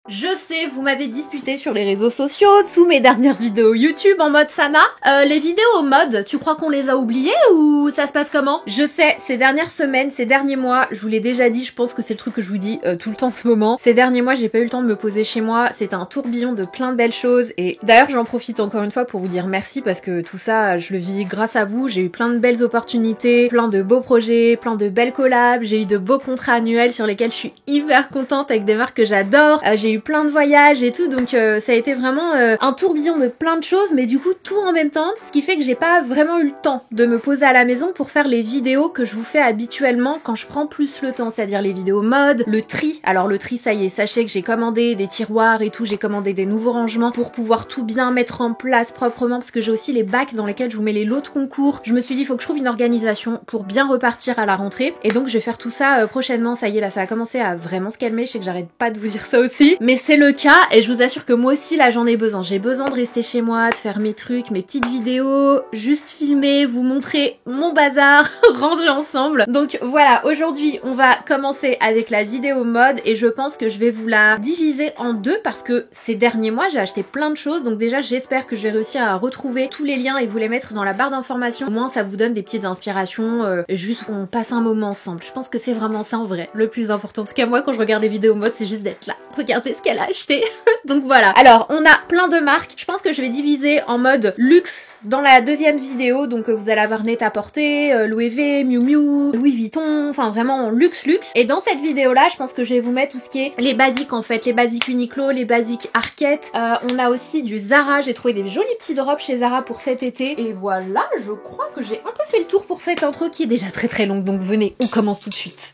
Je sais, vous m'avez disputé sur les réseaux sociaux, sous mes dernières vidéos YouTube en mode Sana. Les vidéos mode, tu crois qu'on les a oubliées ou ça se passe comment? Je sais, ces dernières semaines, ces derniers mois, je vous l'ai déjà dit, je pense que c'est le truc que je vous dis tout le temps en ce moment. Ces derniers mois, j'ai pas eu le temps de me poser chez moi, c'est un tourbillon de plein de belles choses et d'ailleurs j'en profite encore une fois pour vous dire merci parce que tout ça, je le vis grâce à vous. J'ai eu plein de belles opportunités, plein de beaux projets, plein de belles collabs, j'ai eu de beaux contrats annuels sur lesquels je suis hyper contente avec des marques que j'adore. J'ai eu plein de voyages et tout, donc ça a été vraiment un tourbillon de plein de choses, mais du coup tout en même temps, ce qui fait que j'ai pas vraiment eu le temps de me poser à la maison pour faire les vidéos que je vous fais habituellement quand je prends plus le temps, c'est-à-dire les vidéos mode, le tri. Alors le tri, ça y est, sachez que j'ai commandé des tiroirs et tout, j'ai commandé des nouveaux rangements pour pouvoir tout bien mettre en place proprement, parce que j'ai aussi les bacs dans lesquels je vous mets les lots de concours. Je me suis dit, il faut que je trouve une organisation pour bien repartir à la rentrée, et donc je vais faire tout ça prochainement. Ça y est, là ça a commencé à vraiment se calmer, je sais que j'arrête pas de vous dire ça aussi, mais c'est le cas et je vous assure que moi aussi là j'en ai besoin. J'ai besoin de rester chez moi, de faire mes trucs, mes petites vidéos, juste filmer, vous montrer mon bazar rangé ensemble. Donc voilà, aujourd'hui on va commencer avec la vidéo mode et je pense que je vais vous la diviser en deux parce que ces derniers mois j'ai acheté plein de choses, donc déjà j'espère que je vais réussir à retrouver tous les liens et vous les mettre dans la barre d'informations. Au moins ça vous donne des petites inspirations et juste qu'on passe un moment ensemble. Je pense que c'est vraiment ça en vrai le plus important. En tout cas moi quand je regarde les vidéos mode c'est juste d'être là. Regardez ce qu'elle a acheté. Donc voilà. Alors on a plein de marques. Je pense que je vais diviser en mode luxe dans la deuxième vidéo. Donc vous allez avoir Net-à-Porter, Louis V, Miu Miu, Louis Vuitton, enfin vraiment luxe. Et dans cette vidéo là je pense que je vais vous mettre tout ce qui est les basiques en fait. Les basiques Uniqlo, les basiques Arket. On a aussi du Zara. J'ai trouvé des jolis petits drops chez Zara pour cet été. Et voilà, je crois que j'ai un peu fait le tour pour cette intro qui est déjà très longue. Donc venez, on commence tout de suite.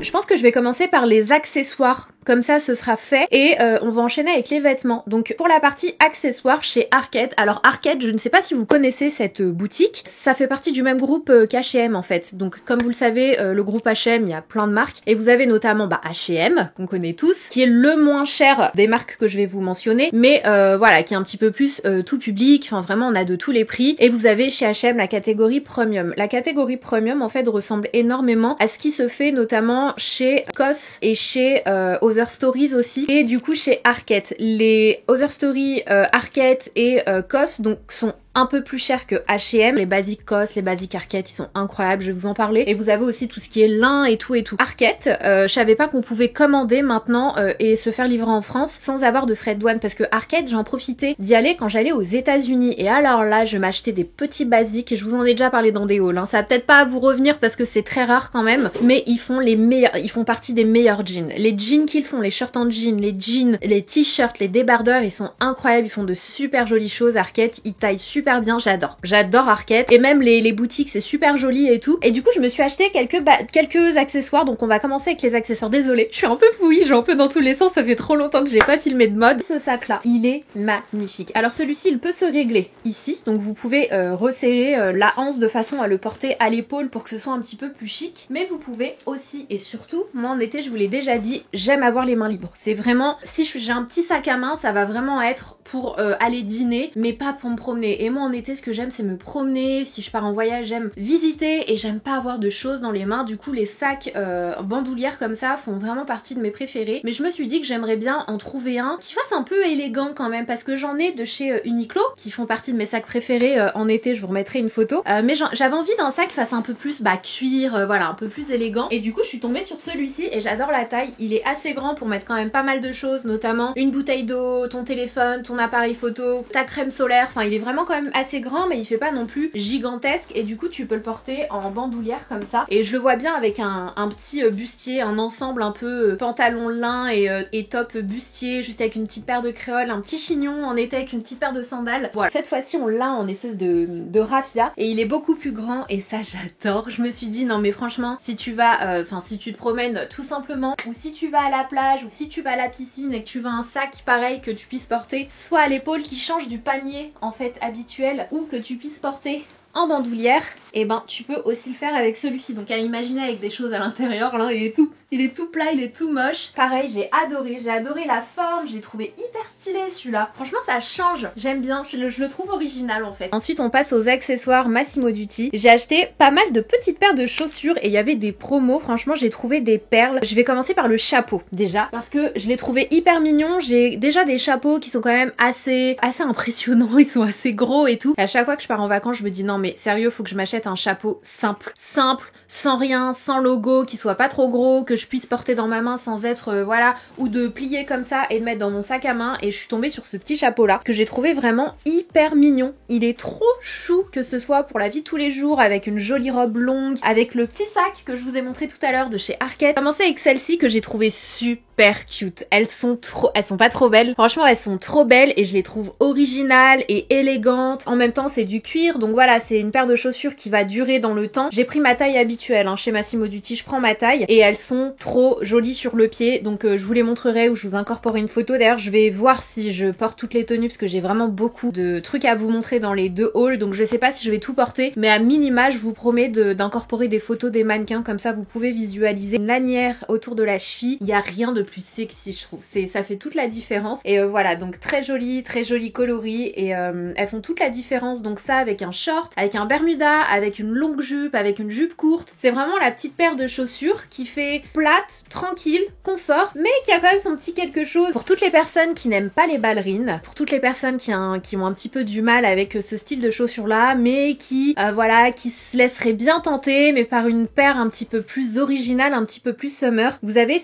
Je pense que je vais commencer par les accessoires, comme ça ce sera fait et on va enchaîner avec les vêtements. Donc pour la partie accessoires chez Arket, alors Arket, je ne sais pas si vous connaissez cette boutique, ça fait partie du même groupe qu'H&M en fait. Donc comme vous le savez, le groupe H&M, il y a plein de marques et vous avez notamment H&M, qu'on connaît tous, qui est le moins cher des marques que je vais vous mentionner, mais voilà, qui est un petit peu plus tout public, enfin vraiment on a de tous les prix. Et vous avez chez H&M la catégorie premium. La catégorie premium en fait ressemble énormément à ce qui se fait notamment chez COS et chez Other Stories aussi, et du coup chez Arket. Les Other Stories, Arket et COS donc sont un peu plus cher que H&M. Les basiques COS, les basiques Arket, ils sont incroyables, je vais vous en parler. Et vous avez aussi tout ce qui est lin et tout. Arket, je savais pas qu'on pouvait commander maintenant et se faire livrer en France sans avoir de frais de douane, parce que Arket, j'en profitais d'y aller quand j'allais aux États-Unis. Et alors là, je m'achetais des petits basiques, et je vous en ai déjà parlé dans des hauls, hein. Ça va peut-être pas vous revenir parce que c'est très rare quand même, mais ils font les meilleurs, ils font partie des meilleurs jeans. Les jeans qu'ils font, les shirts en jean, les jeans, les t-shirts, les débardeurs, ils sont incroyables, ils font de super jolies choses. Arket, ils taillent super bien, j'adore Arket, et même les boutiques c'est super joli et tout. Et du coup je me suis acheté quelques accessoires, donc on va commencer avec les accessoires. Désolée, je suis un peu fouille, je vais un peu dans tous les sens, ça fait trop longtemps que j'ai pas filmé de mode. Ce sac là, il est magnifique. Alors celui-ci il peut se régler ici, donc vous pouvez resserrer la anse de façon à le porter à l'épaule pour que ce soit un petit peu plus chic, mais vous pouvez aussi et surtout, moi en été je vous l'ai déjà dit, j'aime avoir les mains libres. C'est vraiment, si j'ai un petit sac à main, ça va vraiment être pour aller dîner, mais pas pour me promener. Et moi en été ce que j'aime c'est me promener, si je pars en voyage j'aime visiter et j'aime pas avoir de choses dans les mains. Du coup les sacs bandoulières comme ça font vraiment partie de mes préférés, mais je me suis dit que j'aimerais bien en trouver un qui fasse un peu élégant quand même, parce que j'en ai de chez Uniqlo qui font partie de mes sacs préférés en été, je vous remettrai une photo, mais j'avais envie d'un sac qui fasse un peu plus cuir, voilà, un peu plus élégant, et du coup je suis tombée sur celui-ci et j'adore la taille. Il est assez grand pour mettre quand même pas mal de choses, notamment une bouteille d'eau, ton téléphone, ton appareil photo, ta crème solaire, enfin il est vraiment quand même assez grand, mais il fait pas non plus gigantesque, et du coup tu peux le porter en bandoulière comme ça, et je le vois bien avec un petit bustier, un ensemble un peu pantalon lin et top bustier, juste avec une petite paire de créoles, un petit chignon en été avec une petite paire de sandales. Voilà, cette fois-ci on l'a en espèce de raffia, et il est beaucoup plus grand, et ça j'adore. Je me suis dit non mais franchement, si tu vas, si tu te promènes tout simplement, ou si tu vas à la plage, ou si tu vas à la piscine et que tu veux un sac pareil que tu puisses porter soit à l'épaule, qui change du panier en fait habituel, ou que tu puisses porter en bandoulière, et ben tu peux aussi le faire avec celui-ci. Donc à imaginer avec des choses à l'intérieur, là il est tout plat, il est tout moche. Pareil, j'ai adoré la forme, j'ai trouvé hyper stylé celui-là. Franchement ça change, j'aime bien, je le trouve original en fait. Ensuite on passe aux accessoires Massimo Dutti. J'ai acheté pas mal de petites paires de chaussures et il y avait des promos, franchement j'ai trouvé des perles. Je vais commencer par le chapeau déjà, parce que je l'ai trouvé hyper mignon. J'ai déjà des chapeaux qui sont quand même assez impressionnants, ils sont assez gros et tout. Et à chaque fois que je pars en vacances je me dis non mais sérieux, faut que je m'achète un chapeau simple, sans rien, sans logo, qui soit pas trop gros, que je puisse porter dans ma main sans être voilà, ou de plier comme ça et de mettre dans mon sac à main. Et je suis tombée sur ce petit chapeau là que j'ai trouvé vraiment hyper mignon. Il est trop chou, que ce soit pour la vie de tous les jours, avec une jolie robe longue, avec le petit sac que je vous ai montré tout à l'heure de chez Arket. Commencer avec celle-ci que j'ai trouvé super cute. Elles sont pas trop belles. Franchement elles sont trop belles et je les trouve originales et élégantes. En même temps c'est du cuir, donc voilà, c'est une paire de chaussures qui va durer dans le temps. J'ai pris ma taille habituelle hein. Chez Massimo Dutti je prends ma taille et elles sont trop jolies sur le pied, donc je vous les montrerai ou je vous incorporerai une photo. D'ailleurs je vais voir si je porte toutes les tenues parce que j'ai vraiment beaucoup de trucs à vous montrer dans les deux hauls, donc je sais pas si je vais tout porter, mais à minima je vous promets d'incorporer des photos des mannequins, comme ça vous pouvez visualiser une lanière autour de la cheville. Il y a rien de plus sexy je trouve, ça fait toute la différence. Et voilà, donc très joli coloris et elles font toute la différence. Donc ça avec un short, avec un bermuda, avec une longue jupe, avec une jupe courte, c'est vraiment la petite paire de chaussures qui fait plate, tranquille, confort, mais qui a quand même son petit quelque chose. Pour toutes les personnes qui n'aiment pas les ballerines, pour toutes les personnes qui ont un petit peu du mal avec ce style de chaussures là, mais qui voilà, qui se laisseraient bien tenter, mais par une paire un petit peu plus originale, un petit peu plus summer. Vous avez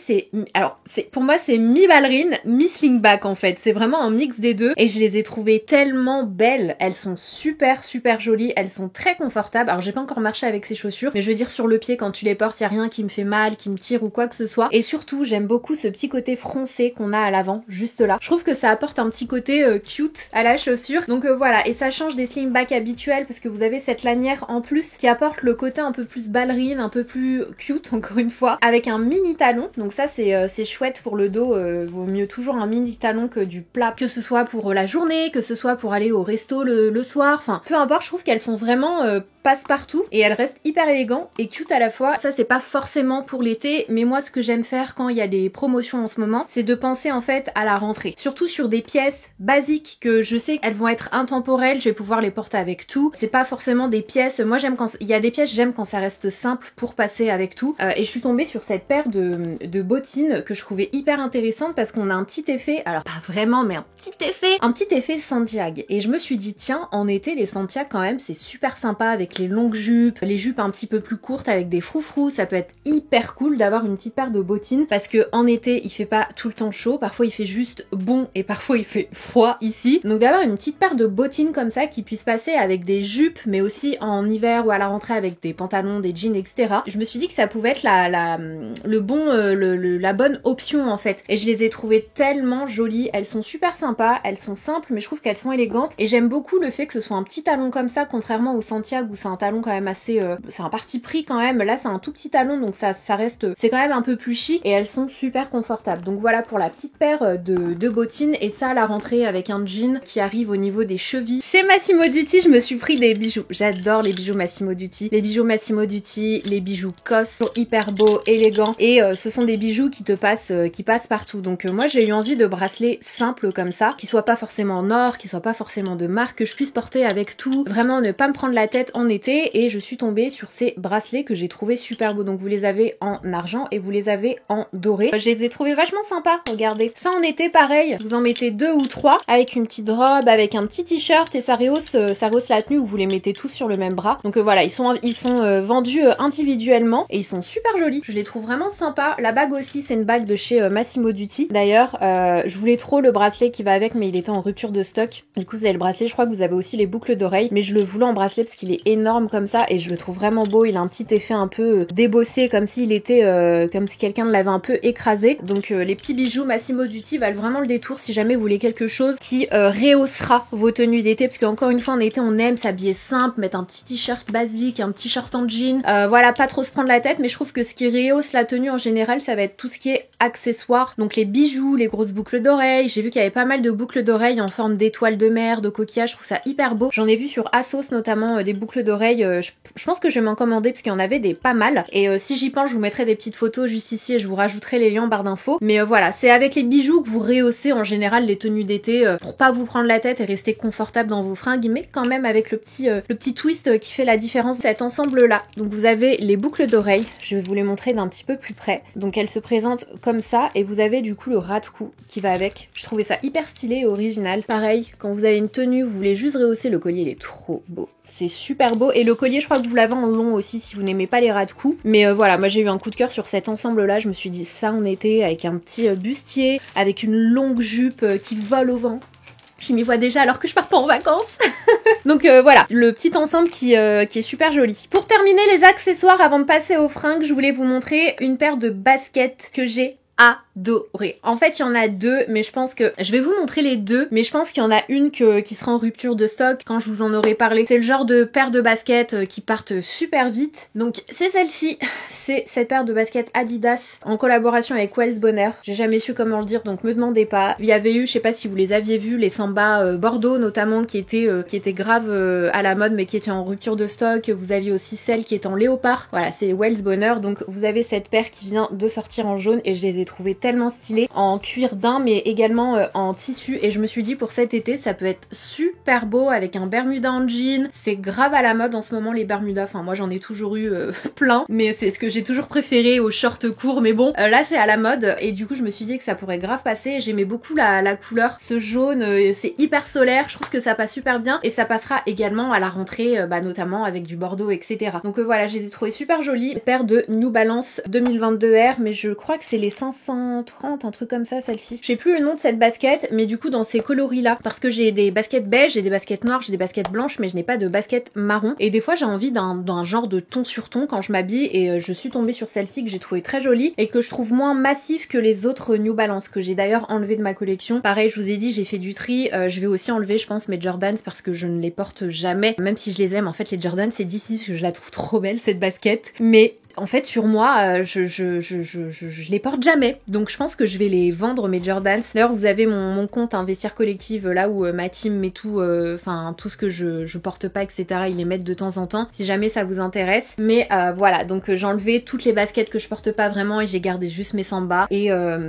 pour moi c'est mi-ballerine, mi-slingback en fait. C'est vraiment un mix des deux et je les ai trouvées tellement belles. Elles sont super jolies, elles sont très confortables. Alors j'ai pas encore marché avec ces chaussures, mais je veux dire sur le pied quand tu les portes, y a rien qui me fait mal, qui me tire ou quoi que ce soit. Et surtout j'aime beaucoup ce petit côté froncé qu'on a à l'avant, juste là. Je trouve que ça apporte un petit côté cute à la chaussure. Donc voilà, et ça change des slingbacks habituels parce que vous avez cette lanière en plus qui apporte le côté un peu plus ballerine, un peu plus cute encore une fois, avec un mini talon. Donc ça c'est chouette pour le dos, vaut mieux toujours un mini talon que du plat, que ce soit pour la journée, que ce soit pour aller au resto le soir, enfin peu importe, je trouve qu'elles font vraiment passe-partout et elles restent hyper élégants et cute à la fois. Ça c'est pas forcément pour l'été, mais moi ce que j'aime faire quand il y a des promotions en ce moment, c'est de penser en fait à la rentrée. Surtout sur des pièces basiques que je sais qu'elles vont être intemporelles, je vais pouvoir les porter avec tout. C'est pas forcément des pièces, moi j'aime quand il y a des pièces, j'aime quand ça reste simple pour passer avec tout. Et je suis tombée sur cette paire de bottines que je trouvais hyper intéressante parce qu'on a un petit effet, alors pas vraiment, mais un petit effet Santiago. Et je me suis dit tiens, en été les Santiago quand même c'est super sympa avec les longues jupes, les jupes un petit peu plus courtes avec des froufrous, ça peut être hyper cool d'avoir une petite paire de bottines parce que en été il fait pas tout le temps chaud, parfois il fait juste bon et parfois il fait froid ici. Donc d'avoir une petite paire de bottines comme ça qui puisse passer avec des jupes mais aussi en hiver ou à la rentrée avec des pantalons, des jeans, etc. Je me suis dit que ça pouvait être la bonne option en fait. Et je les ai trouvées tellement jolies, elles sont super sympas, elles sont simples mais je trouve qu'elles sont élégantes et j'aime beaucoup le fait que ce soit un petit talon comme ça contrairement au Santiago où c'est un talon quand même assez c'est un parti pris quand même. Là c'est un tout petit talon donc ça reste, c'est quand même un peu plus chic et elles sont super confortables. Donc voilà pour la petite paire de bottines et ça à la rentrée avec un jean qui arrive au niveau des chevilles. Chez Massimo Dutti je me suis pris des bijoux, j'adore les bijoux Massimo Dutti, les bijoux COS sont hyper beaux, élégants et ce sont des bijoux qui passent partout. Donc moi j'ai eu envie de bracelets simples comme ça, qui soient pas forcément en or, qui soient pas forcément de marque, que je puisse porter avec tout, vraiment ne pas me prendre la tête en été. Et je suis tombée sur ces bracelets que j'ai trouvé super beaux. Donc vous les avez en argent et vous les avez en doré. Je les ai trouvés vachement sympas, regardez. Ça en été pareil, vous en mettez 2 ou 3 avec une petite robe, avec un petit t-shirt et ça rehausse la tenue où vous les mettez tous sur le même bras. Donc voilà, ils sont vendus individuellement et ils sont super jolis. Je les trouve vraiment sympas. La bague aussi, c'est une bague de chez Massimo Dutti. D'ailleurs, je voulais trop le bracelet qui va avec, mais il était en rupture de stock. Du coup, vous avez le bracelet. Je crois que vous avez aussi les boucles d'oreilles, mais je le voulais en bracelet parce qu'il est énorme comme ça et je le trouve vraiment beau. Il a un petit effet un peu débossé, comme s'il était, comme si quelqu'un l'avait un peu écrasé. Donc les petits bijoux Massimo Dutti valent vraiment le détour si jamais vous voulez quelque chose qui rehaussera vos tenues d'été, parce qu'encore une fois en été on aime s'habiller simple, mettre un petit t-shirt basique, un petit short en jean, voilà, pas trop se prendre la tête, mais je trouve que ce qui rehausse la tenue en général ça va être tout ce qui est accessoires, donc les bijoux, les grosses boucles d'oreilles. J'ai vu qu'il y avait pas mal de boucles d'oreilles en forme d'étoiles de mer, de coquillages, je trouve ça hyper beau. J'en ai vu sur Asos notamment des boucles d'oreilles, je pense que je vais m'en commander parce qu'il y en avait des pas mal. Et si j'y pense, je vous mettrai des petites photos juste ici et je vous rajouterai les liens en barre d'infos. Mais voilà, c'est avec les bijoux que vous rehaussez en général les tenues d'été pour pas vous prendre la tête et rester confortable dans vos fringues, mais quand même avec le petit twist qui fait la différence. Cet ensemble là, donc vous avez les boucles d'oreilles, je vais vous les montrer d'un petit peu plus près. Donc elles se présentent comme ça et vous avez du coup le ras de cou qui va avec. Je trouvais ça hyper stylé et original. Pareil, quand vous avez une tenue, vous voulez juste rehausser, le collier il est trop beau. C'est super beau et le collier je crois que vous l'avez en long aussi si vous n'aimez pas les ras de cou. Mais voilà, moi j'ai eu un coup de cœur sur cet ensemble là, je me suis dit ça en été avec un petit bustier, avec une longue jupe qui vole au vent. Je m'y vois déjà alors que je pars pas en vacances. Donc voilà, le petit ensemble qui est super joli. Pour terminer les accessoires, avant de passer aux fringues, je voulais vous montrer une paire de baskets que j'ai adoré. En fait, il y en a deux, mais je pense que... Je vais vous montrer les deux, mais je pense qu'il y en a une qui sera en rupture de stock quand je vous en aurai parlé. C'est le genre de paire de baskets qui partent super vite. Donc, c'est celle-ci. C'est cette paire de baskets Adidas en collaboration avec Wells Bonner. J'ai jamais su comment le dire, donc me demandez pas. Il y avait eu, je sais pas si vous les aviez vus, les Samba Bordeaux notamment, qui étaient grave à la mode, mais qui étaient en rupture de stock. Vous aviez aussi celle qui est en léopard. Voilà, c'est Wells Bonner. Donc, vous avez cette paire qui vient de sortir en jaune et je les ai trouvées tellement stylées en cuir daim mais également en tissu et je me suis dit pour cet été ça peut être super beau avec un bermuda en jean. C'est grave à la mode en ce moment les bermudas, enfin moi j'en ai toujours eu plein mais c'est ce que j'ai toujours préféré aux shorts courts mais bon là c'est à la mode et du coup je me suis dit que ça pourrait grave passer. J'aimais beaucoup la couleur, ce jaune c'est hyper solaire, je trouve que ça passe super bien et ça passera également à la rentrée notamment avec du bordeaux etc. Donc voilà, je les ai trouvées super jolies. Paire de New Balance 2022R mais je crois que c'est les 530, un truc comme ça celle-ci. Je sais plus le nom de cette basket mais du coup dans ces coloris là parce que j'ai des baskets beige, j'ai des baskets noires, j'ai des baskets blanches mais je n'ai pas de basket marron et des fois j'ai envie d'un genre de ton sur ton quand je m'habille et je suis tombée sur celle-ci que j'ai trouvé très jolie et que je trouve moins massif que les autres New Balance que j'ai d'ailleurs enlevé de ma collection. Pareil je vous ai dit j'ai fait du tri, je vais aussi enlever je pense mes Jordans parce que je ne les porte jamais même si je les aime. En fait les Jordans c'est difficile parce que je la trouve trop belle cette basket mais en fait sur moi je les porte jamais donc je pense que je vais les vendre mes Jordans. D'ailleurs vous avez mon compte Vestiaire Collectif là où ma team met tout enfin tout ce que je porte pas etc, ils les mettent de temps en temps si jamais ça vous intéresse mais voilà donc j'ai enlevé toutes les baskets que je porte pas vraiment et j'ai gardé juste mes Samba et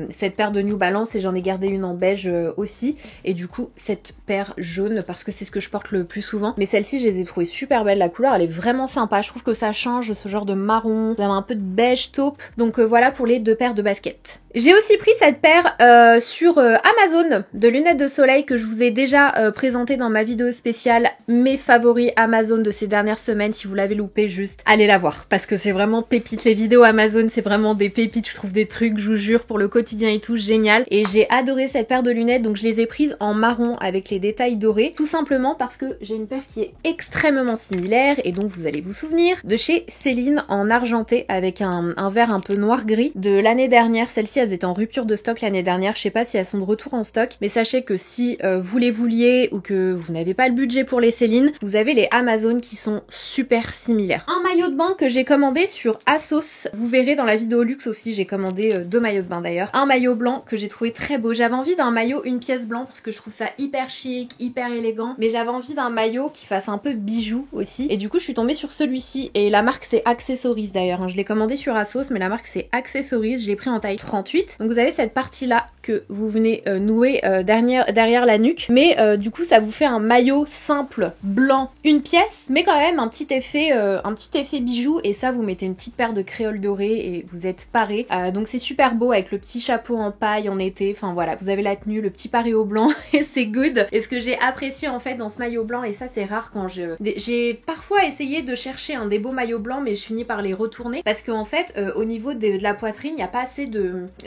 cette paire de New Balance et j'en ai gardé une en beige aussi et du coup cette paire jaune parce que c'est ce que je porte le plus souvent mais celle-ci je les ai trouvées super belles, la couleur elle est vraiment sympa, je trouve que ça change ce genre de marron. Vous avez un peu de beige taupe. Donc voilà pour les deux paires de baskets. J'ai aussi pris cette paire sur Amazon de lunettes de soleil que je vous ai déjà présenté dans ma vidéo spéciale mes favoris Amazon de ces dernières semaines. Si vous l'avez loupé, juste allez la voir parce que c'est vraiment pépite. Les vidéos Amazon c'est vraiment des pépites, je trouve des trucs, je vous jure, pour le quotidien et tout, génial. Et j'ai adoré cette paire de lunettes donc je les ai prises en marron avec les détails dorés tout simplement parce que j'ai une paire qui est extrêmement similaire et donc vous allez vous souvenir de chez Céline en argenté avec un verre un peu noir-gris de l'année dernière. Celles-ci elles étaient en rupture de stock l'année dernière, je sais pas si elles sont de retour en stock mais sachez que si vous les vouliez ou que vous n'avez pas le budget pour les Céline, vous avez les Amazon qui sont super similaires. Un maillot de bain que j'ai commandé sur Asos, vous verrez dans la vidéo luxe aussi, j'ai commandé deux maillots de bain d'ailleurs. Un maillot blanc que j'ai trouvé très beau, j'avais envie d'un maillot une pièce blanc parce que je trouve ça hyper chic, hyper élégant mais j'avais envie d'un maillot qui fasse un peu bijou aussi et du coup je suis tombée sur celui-ci et la marque c'est Accessories d'ailleurs. Je l'ai commandé sur Asos mais la marque c'est Accessories, je l'ai pris en taille 38. Donc vous avez cette partie là que vous venez nouer derrière la nuque mais du coup ça vous fait un maillot simple blanc une pièce mais quand même un petit effet bijou et ça vous mettez une petite paire de créoles dorées et vous êtes paré. Donc c'est super beau avec le petit chapeau en paille en été, enfin voilà vous avez la tenue, le petit paréo blanc et c'est good. Et ce que j'ai apprécié en fait dans ce maillot blanc et ça c'est rare quand j'ai parfois essayé de chercher des beaux maillots blancs mais je finis par les retourner parce qu'en fait au niveau de la poitrine il n'y a pas assez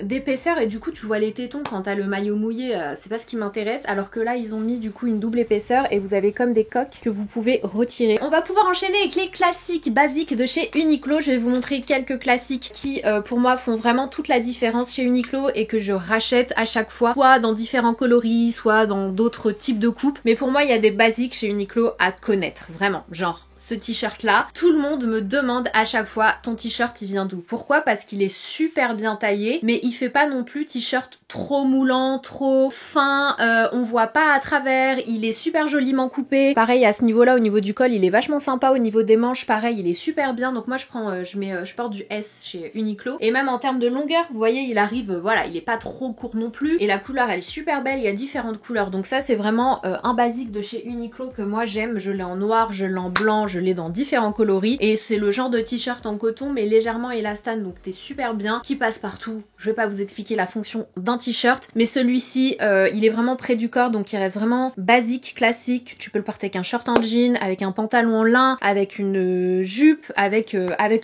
d'épaisseur et du coup tu vois les tétons quand t'as le maillot mouillé, c'est pas ce qui m'intéresse alors que là ils ont mis du coup une double épaisseur et vous avez comme des coques que vous pouvez retirer. On va pouvoir enchaîner avec les classiques basiques de chez Uniqlo. Je vais vous montrer quelques classiques qui pour moi font vraiment toute la différence chez Uniqlo et que je rachète à chaque fois, soit dans différents coloris, soit dans d'autres types de coupes mais pour moi il y a des basiques chez Uniqlo à connaître, vraiment, genre ce t-shirt là. Tout le monde me demande à chaque fois ton t-shirt il vient d'où? Pourquoi? Parce qu'il est super bien taillé, mais il fait pas non plus t-shirt trop moulant, trop fin, on voit pas à travers, il est super joliment coupé. Pareil à ce niveau là, au niveau du col il est vachement sympa, au niveau des manches pareil il est super bien. Donc moi je prends, je porte du S chez Uniqlo, et même en termes de longueur vous voyez il arrive, voilà, il est pas trop court non plus, et la couleur elle est super belle, il y a différentes couleurs. Donc ça c'est vraiment un basique de chez Uniqlo que moi j'aime. Je l'ai en noir, je l'ai en blanc, je l'ai dans différents coloris, et c'est le genre de t-shirt en coton mais légèrement élastane, donc t'es super bien, qui passe partout. Je vais pas vous expliquer la fonction d'un t-shirt, mais celui-ci il est vraiment près du corps, donc il reste vraiment basique, classique. Tu peux le porter avec un short en jean, avec un pantalon en lin, avec une jupe, avec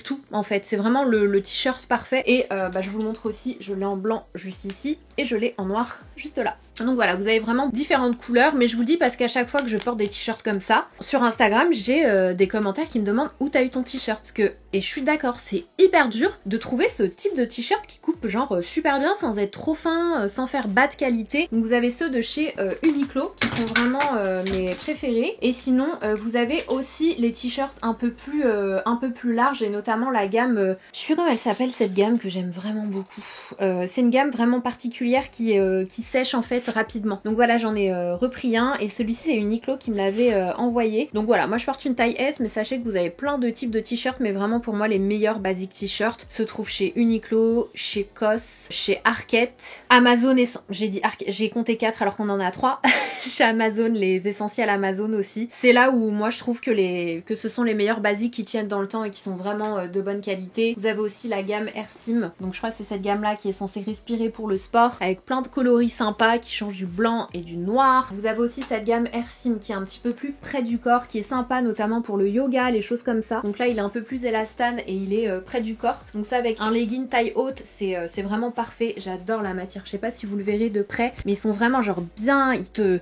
tout en fait. C'est vraiment le t-shirt parfait. Et je vous le montre aussi, je l'ai en blanc juste ici et je l'ai en noir juste là. Donc voilà, vous avez vraiment différentes couleurs, mais je vous le dis parce qu'à chaque fois que je porte des t-shirts comme ça, sur Instagram, j'ai des commentaires qui me demandent où t'as eu ton t-shirt. Parce que, et je suis d'accord, c'est hyper dur de trouver ce type de t-shirt qui coupe genre super bien sans être trop fin, sans faire bas de qualité. Donc vous avez ceux de chez Uniqlo qui sont vraiment mes préférés. Et sinon, vous avez aussi les t-shirts un peu plus larges, et notamment la gamme, je sais plus comment elle s'appelle cette gamme que j'aime vraiment beaucoup. C'est une gamme vraiment particulière qui sèche en fait rapidement. Donc voilà, j'en ai repris un, et celui-ci c'est Uniqlo qui me l'avait envoyé. Donc voilà, moi je porte une taille S, mais sachez que vous avez plein de types de t-shirts, mais vraiment pour moi les meilleurs basiques t-shirts se trouvent chez Uniqlo, chez COS, chez Arket, Amazon, et j'ai compté 4 alors qu'on en a 3 chez Amazon, les essentiels Amazon aussi. C'est là où moi je trouve que ce sont les meilleurs basiques qui tiennent dans le temps et qui sont vraiment de bonne qualité. Vous avez aussi la gamme Airsim, donc je crois que c'est cette gamme là qui est censée respirer pour le sport, avec plein de coloris sympas qui changent du blanc et du noir. Vous avez aussi cette gamme Airsim qui est un petit peu plus près du corps, qui est sympa notamment pour le yoga, les choses comme ça. Donc là il est un peu plus élastane et il est près du corps. Donc ça avec un legging taille haute, c'est vraiment parfait. J'adore la matière. Je sais pas si vous le verrez de près, mais ils sont vraiment genre bien,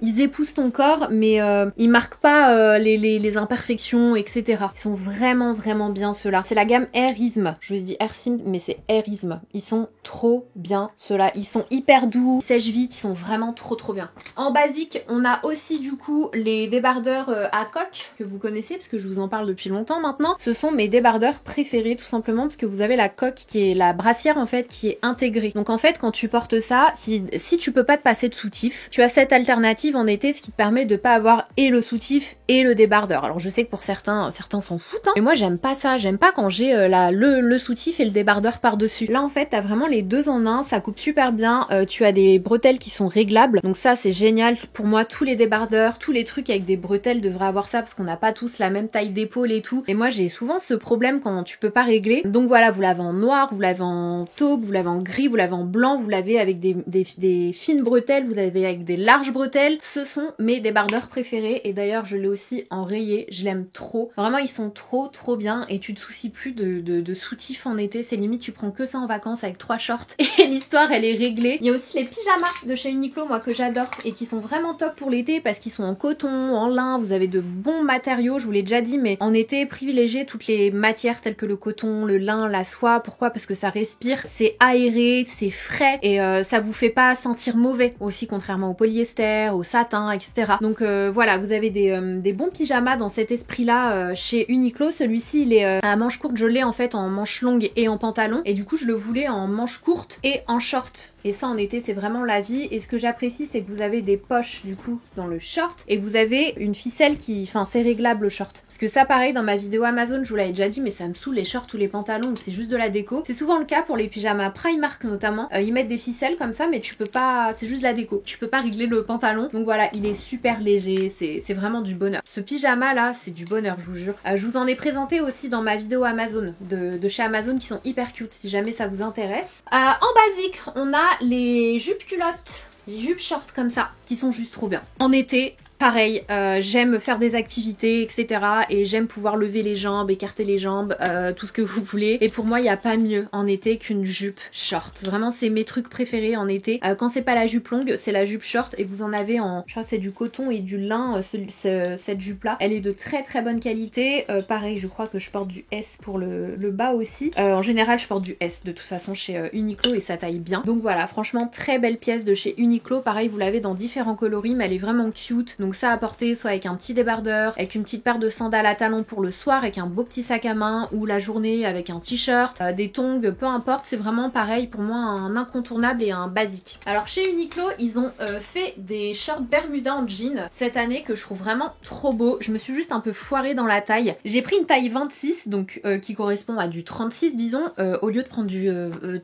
ils épousent ton corps, mais ils marquent pas les imperfections, etc. Ils sont vraiment bien ceux-là. C'est la gamme Airism. Je vous ai dit Airsim, mais c'est Airism. Ils sont trop bien ceux-là. Ils sont hyper doux, ils sèchent vite, ils sont vraiment trop bien. En basique, on a aussi du coup les débardeurs à coque que vous connaissez parce que je vous en parle depuis longtemps maintenant. Ce sont mes débardeurs préférés tout simplement parce que vous avez la coque qui est la brassière en fait qui est intégrée. Donc en fait quand tu portes ça, si tu peux pas te passer de soutif, tu as cette alternative en été, ce qui te permet de pas avoir et le soutif et le débardeur. Alors je sais que pour certains s'en foutent, hein, mais moi j'aime pas ça, j'aime pas quand j'ai le soutif et le débardeur par dessus. Là en fait t'as vraiment les deux en un, ça coupe super bien, tu as des bretelles qui sont réglables, donc ça c'est génial. Pour moi tous les débardeurs, tous les trucs avec des bretelles devraient avoir ça parce qu'on n'a pas tous la même taille d'épaule et tout, et moi j'ai souvent ce problème quand tu peux pas régler. Donc voilà, vous l'avez en noir, vous l'avez en taupe, vous l'avez en gris, vous l'avez en blanc, vous l'avez avec des fines bretelles, vous l'avez avec des larges bretelles. Ce sont mes débardeurs préférés, et d'ailleurs je l'ai aussi en rayé, je l'aime trop. Vraiment ils sont trop bien, et tu te soucies plus de soutif en été, c'est limite tu prends que ça en vacances avec 3 shorts et l'histoire elle est réglée. Il y a aussi les pyjamas de chez Uniqlo moi que j'adore et qui sont vraiment top pour l'été parce qu'ils sont en coton, en lin, vous avez de bons matériaux, je vous l'ai déjà dit, mais en été privilégiez toutes les matières telles que le coton, le lin, la soie. Pourquoi? Parce que ça respire, c'est aéré, c'est frais, et ça vous fait pas sentir mauvais aussi, contrairement au polyester, au satin, etc. Donc voilà, vous avez des bons pyjamas dans cet esprit là chez Uniqlo. Celui-ci il est à manches courtes, je l'ai en fait en manches longues et en pantalon, et du coup je le voulais en manches courtes et en short. Et ça en été c'est vraiment la vie. Et ce que j'apprécie c'est que vous avez des poches du coup dans le short, et vous avez une ficelle qui, enfin c'est réglable le short. Parce que ça pareil dans ma vidéo Amazon je vous l'avais déjà dit, mais ça me saoule les shorts ou les pantalons, c'est juste de la déco. C'est souvent le cas pour les pyjamas Primark notamment, ils mettent des ficelles comme ça mais tu peux pas, c'est juste de la déco, tu peux pas régler le pantalon. Donc voilà, il est super léger, c'est vraiment du bonheur. Ce pyjama là c'est du bonheur je vous jure. Je vous en ai présenté aussi dans ma vidéo Amazon de chez Amazon qui sont hyper cute si jamais ça vous intéresse. En basique on a les jupes culottes, les jupes short comme ça qui sont juste trop bien. En été pareil, j'aime faire des activités, etc. Et j'aime pouvoir lever les jambes, écarter les jambes, tout ce que vous voulez. Et pour moi, il n'y a pas mieux en été qu'une jupe short. Vraiment, c'est mes trucs préférés en été. Quand c'est pas la jupe longue, c'est la jupe short. Et vous en avez en, je crois que c'est du coton et du lin, cette jupe-là. Elle est de très bonne qualité. Pareil, je crois que je porte du S pour le bas aussi. En général, je porte du S de toute façon chez Uniqlo et ça taille bien. Donc voilà, franchement, très belle pièce de chez Uniqlo. Pareil, vous l'avez dans différents coloris, mais elle est vraiment cute. Donc donc ça à porter soit avec un petit débardeur, avec une petite paire de sandales à talons pour le soir, avec un beau petit sac à main, ou la journée avec un t-shirt, des tongs, peu importe, c'est vraiment pareil pour moi un incontournable et un basique. Alors chez Uniqlo, ils ont fait des shorts Bermuda en jean cette année que je trouve vraiment trop beau. Je me suis juste un peu foirée dans la taille. J'ai pris une taille 26, donc qui correspond à du 36 disons, au lieu de prendre du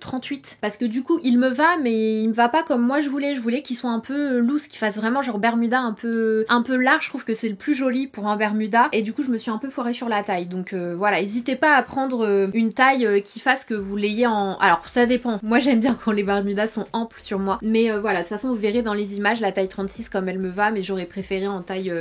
38, parce que du coup il me va, mais il me va pas comme moi je voulais qu'il soit un peu loose, qu'il fasse vraiment genre Bermuda un peu large. Je trouve que c'est le plus joli pour un Bermuda, et du coup je me suis un peu foirée sur la taille, donc voilà, n'hésitez pas à prendre une taille qui fasse que vous l'ayez en... Alors ça dépend, moi j'aime bien quand les Bermudas sont amples sur moi, mais voilà, de toute façon vous verrez dans les images la taille 36 comme elle me va, mais j'aurais préféré en taille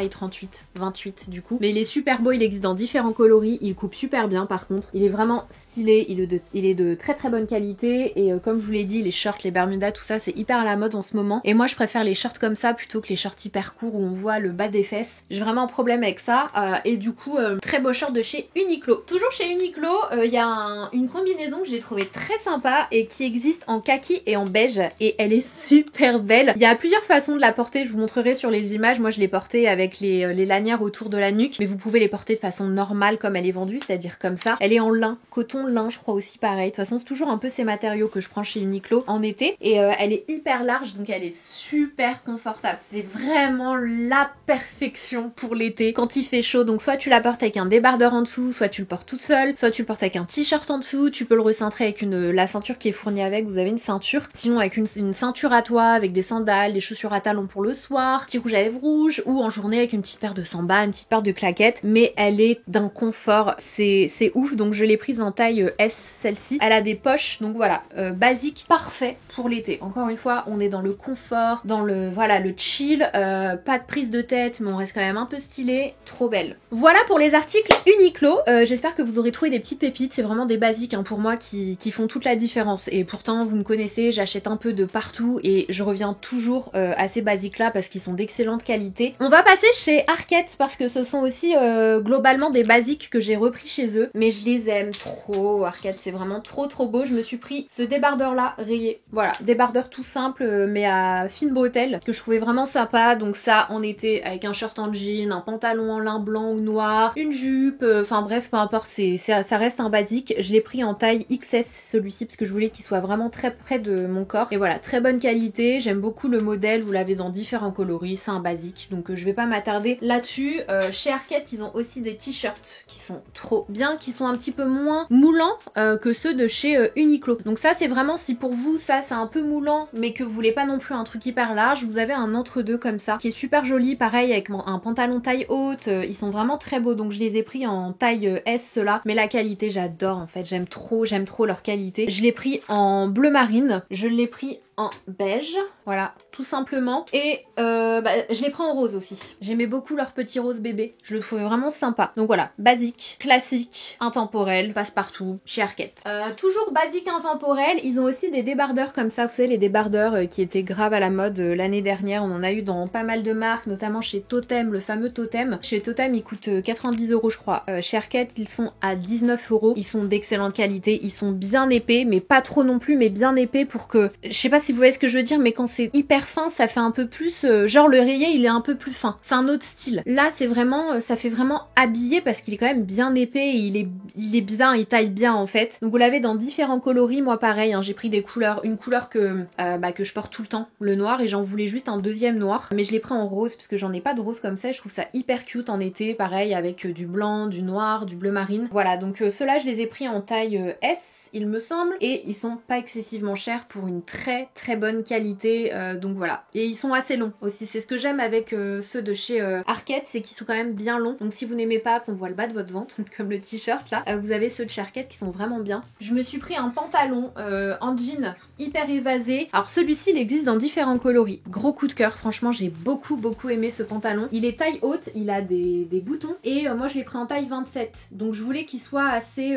38, 28 du coup. Mais il est super beau, il existe dans différents coloris, il coupe super bien par contre, il est vraiment stylé, il est de très très bonne qualité, et comme je vous l'ai dit, les shorts, les Bermudas, tout ça c'est hyper à la mode en ce moment, et moi je préfère les shorts comme ça plutôt que les shorts hyper courts où on voit le bas des fesses. J'ai vraiment un problème avec ça, et du coup très beau short de chez Uniqlo. Toujours chez Uniqlo, il y a une combinaison que j'ai trouvé très sympa et qui existe en kaki et en beige, et elle est super belle. Il y a plusieurs façons de la porter, je vous montrerai sur les images. Moi je l'ai portée avec les lanières autour de la nuque, mais vous pouvez les porter de façon normale comme elle est vendue, c'est-à-dire comme ça. Elle est en lin, coton lin je crois aussi pareil. De toute façon c'est toujours un peu ces matériaux que je prends chez Uniqlo en été, et elle est hyper large, donc elle est super confortable. C'est vraiment la perfection pour l'été quand il fait chaud. Donc soit tu la portes avec un débardeur en dessous, soit tu le portes toute seule, soit tu le portes avec un t-shirt en dessous, tu peux le recintrer avec la ceinture qui est fournie avec, vous avez une ceinture, sinon avec une ceinture à toi, avec des sandales, des chaussures à talons pour le soir, petit rouge à lèvres rouge, ou en journée avec une petite paire de samba, une petite paire de claquettes, mais elle est d'un confort, c'est ouf. Donc je l'ai prise en taille S, celle-ci. Elle a des poches, donc voilà, basique, parfait pour l'été. Encore une fois, on est dans le confort, dans le chill, pas de prise de tête, mais on reste quand même un peu stylé, trop belle. Voilà pour les articles Uniqlo, j'espère que vous aurez trouvé des petites pépites, c'est vraiment des basiques hein, pour moi qui font toute la différence, et pourtant vous me connaissez, j'achète un peu de partout et je reviens toujours à ces basiques là parce qu'ils sont d'excellente qualité. On va passer chez Arket parce que ce sont aussi globalement des basiques que j'ai repris chez eux, mais je les aime trop. Arket c'est vraiment trop beau. Je me suis pris ce débardeur là rayé, voilà, débardeur tout simple mais à fine bretelle que je trouvais vraiment sympa. Donc ça en été avec un short en jean, un pantalon en lin blanc ou noir, une jupe, enfin bref peu importe, ça reste un basique. Je l'ai pris en taille XS celui-ci parce que je voulais qu'il soit vraiment très près de mon corps, et voilà, très bonne qualité. J'aime beaucoup le modèle, vous l'avez dans différents coloris, c'est un basique donc je vais pas m'attarder là-dessus. Chez Arket ils ont aussi des t-shirts qui sont trop bien, qui sont un petit peu moins moulants que ceux de chez Uniqlo. Donc ça c'est vraiment, si pour vous ça c'est un peu moulant mais que vous voulez pas non plus un truc hyper large, vous avez un entre-deux comme ça qui est super joli, pareil avec un pantalon taille haute, ils sont vraiment très beaux. Donc je les ai pris en taille S ceux-là, mais la qualité j'adore en fait, j'aime trop leur qualité. Je l'ai pris en bleu marine, je l'ai pris en beige, voilà, tout simplement. Et je les prends en rose aussi. J'aimais beaucoup leur petit rose bébé, je le trouvais vraiment sympa. Donc voilà, basique, classique, intemporel, passe-partout, chez Arket. Toujours basique, intemporel, ils ont aussi des débardeurs comme ça, vous savez les débardeurs qui étaient grave à la mode l'année dernière. On en a eu dans pas mal de marques, notamment chez Totem, le fameux Totem. Chez Totem ils coûtent 90 € je crois. Chez Arket ils sont à 19 €. Ils sont d'excellente qualité, ils sont bien épais, mais pas trop non plus, mais bien épais pour que... Je sais pas si vous voyez ce que je veux dire, mais quand c'est hyper fin ça fait un peu plus genre le rayé il est un peu plus fin, c'est un autre style. Là c'est vraiment, ça fait vraiment habillé parce qu'il est quand même bien épais, et il est bien, il taille bien en fait. Donc vous l'avez dans différents coloris. Moi pareil hein, j'ai pris des couleurs, une couleur que je porte tout le temps, le noir, et j'en voulais juste un deuxième noir, mais je l'ai pris en rose parce que j'en ai pas de rose comme ça, je trouve ça hyper cute en été, pareil avec du blanc, du noir, du bleu marine. Voilà, donc ceux-là je les ai pris en taille S il me semble, et ils sont pas excessivement chers pour une très bonne qualité, donc voilà. Et ils sont assez longs aussi, c'est ce que j'aime avec ceux de chez Arket, c'est qu'ils sont quand même bien longs. Donc si vous n'aimez pas qu'on voit le bas de votre ventre comme le t-shirt là, vous avez ceux de chez Arket qui sont vraiment bien. Je me suis pris un pantalon en jean hyper évasé. Alors celui-ci il existe dans différents coloris, gros coup de cœur, franchement j'ai beaucoup aimé ce pantalon. Il est taille haute, il a des boutons, et moi je l'ai pris en taille 27, donc je voulais qu'il soit assez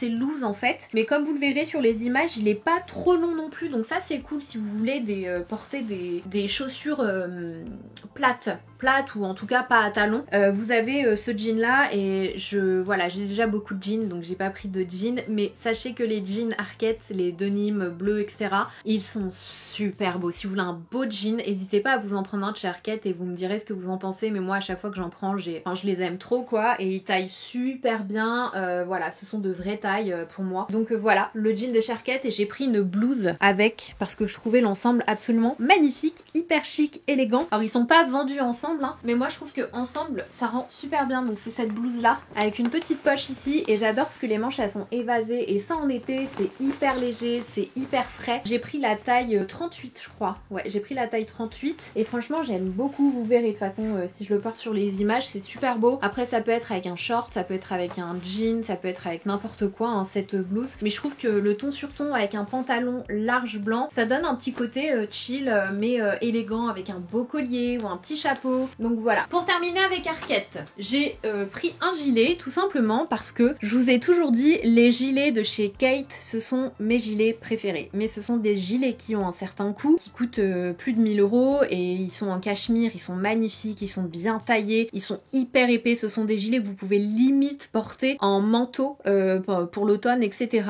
loose en fait. Mais comme vous le verrez sur les images, il est pas trop long non plus. Donc ça c'est cool si vous voulez porter des chaussures plates ou en tout cas pas à talons. Vous avez ce jean là et voilà, j'ai déjà beaucoup de jeans donc j'ai pas pris de jeans. Mais sachez que les jeans Arket, les denims bleus etc, ils sont super beaux. Si vous voulez un beau jean, n'hésitez pas à vous en prendre un de chez Arket et vous me direz ce que vous en pensez. Mais moi à chaque fois que j'en prends, je les aime trop quoi, et ils taillent super bien. Voilà, ce sont de vraies tailles pour moi. Donc voilà, le jean de chez Arket, et j'ai pris une blouse avec parce que je trouvais l'ensemble absolument magnifique, hyper chic, élégant. Alors ils sont pas vendus ensemble hein, mais moi je trouve que ensemble ça rend super bien. Donc c'est cette blouse là avec une petite poche ici, et j'adore parce que les manches elles sont évasées, et ça en été c'est hyper léger, c'est hyper frais. J'ai pris la taille 38 je crois, ouais j'ai pris la taille 38 et franchement j'aime beaucoup. Vous verrez de toute façon si je le porte sur les images, c'est super beau. Après ça peut être avec un short, ça peut être avec un jean, ça peut être avec n'importe quoi hein, cette blouse, mais je trouve que le ton sur ton avec un pantalon large blanc, ça donne un petit côté chill mais élégant, avec un beau collier ou un petit chapeau. Donc voilà. Pour terminer avec Arket, j'ai pris un gilet tout simplement parce que je vous ai toujours dit, les gilets de chez Kate ce sont mes gilets préférés, mais ce sont des gilets qui ont un certain coût, qui coûtent plus de 1000 € et ils sont en cachemire, ils sont magnifiques, ils sont bien taillés, ils sont hyper épais. Ce sont des gilets que vous pouvez limite porter en manteau pour l'automne etc.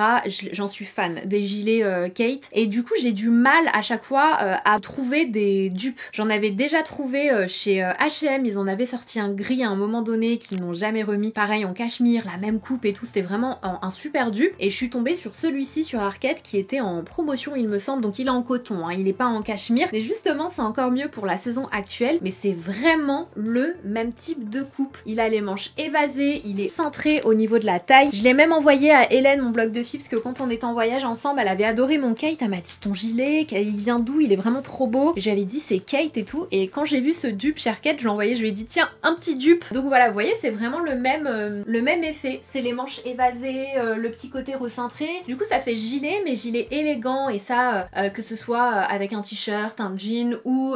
J'en suis fan des gilets Kate, et du coup j'ai du mal à chaque fois à trouver des dupes. J'en avais déjà trouvé chez H&M, ils en avaient sorti un gris à un moment donné qu'ils n'ont jamais remis, pareil en cachemire, la même coupe et tout, c'était vraiment un super dupe, et je suis tombée sur celui-ci sur Arket qui était en promotion il me semble. Donc il est en coton hein, il est pas en cachemire, mais justement c'est encore mieux pour la saison actuelle, mais c'est vraiment le même type de coupe. Il a les manches évasées, il est cintré au niveau de la taille. Je l'ai même envoyé à Hélène, mon blog de filles, parce que quand on était en voyage ensemble, elle avait adoré mon Kate, elle m'a dit ton gilet, il vient d'où, il est vraiment trop beau. Et je lui avais dit c'est Kate et tout, et quand j'ai vu ce dupe chez Arket, je l'ai envoyé, je lui ai dit tiens un petit dupe. Donc voilà, vous voyez c'est vraiment le même effet, c'est les manches évasées, le petit côté recintré, du coup ça fait gilet, mais gilet élégant, et ça que ce soit avec un t-shirt, un jean ou